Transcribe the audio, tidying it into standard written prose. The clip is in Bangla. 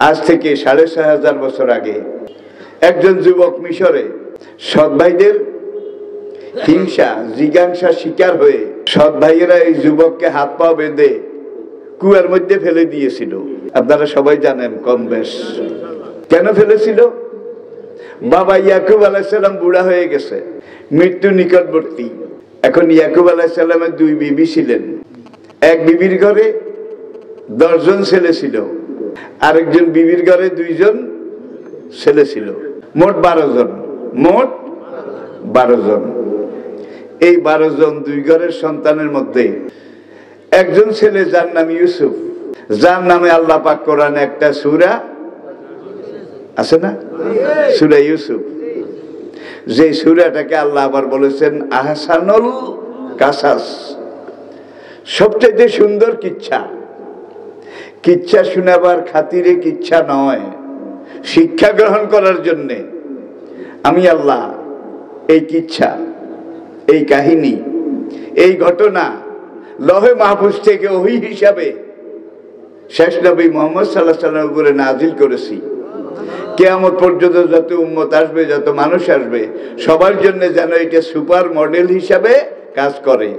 আজ থেকে ৬৫০০ বছর আগে একজন যুবক মিশরে সৎ ভাইদের হিংসা জিজ্ঞাসা শিকার হয়ে সৎ ভাইয়েরা এই যুবককে হাত পা বেঁধে কুয়ার মধ্যে ফেলে দিয়েছিল। আপনারা সবাই জানেন কম বেশ। কেন ফেলেছিল? বাবা ইয়াকুব আলাইহিস সালাম বুড়া হয়ে গেছে, মৃত্যু নিকটবর্তী। এখন ইয়াকুব আলাইহিস সালামের 2 বিবি ছিলেন। এক বিবির ঘরে 10 জন ছেলে ছিল, আরেকজন বিবির ঘরে 2 জন ছেলে ছিল, মোট 12 জন। মোট 12 জন। এই 12 জন 2 ঘরের সন্তানের মধ্যে একজন ছেলে যার নাম ইউসুফ, যার নামে আল্লাহ পাক কোরআনে একটা সূরা আছে না, সূরা ইউসুফ। যে সূরাটাকে আল্লাহ আবার বলেছেন আহসানুল কাসাস, সবচেয়ে সুন্দর কিচ্ছা। কিচ্ছা শোনাবার খাতিরে কিচ্ছা নয়, শিক্ষা গ্রহণ করার জন্যে আমি আল্লাহ এই কিচ্ছা, এই কাহিনী, এই ঘটনা লহে মাহফুজ থেকে ওহী হিসাবে শেষ নবী মুহাম্মদ সাল্লাল্লাহু আলাইহি ওয়াসাল্লামের উপরে নাজিল করেছি। কিয়ামত পর্যন্ত যত উম্মত আসবে, যত মানুষ আসবে, সবার জন্য যেন এটা সুপার মডেল হিসাবে কাজ করে।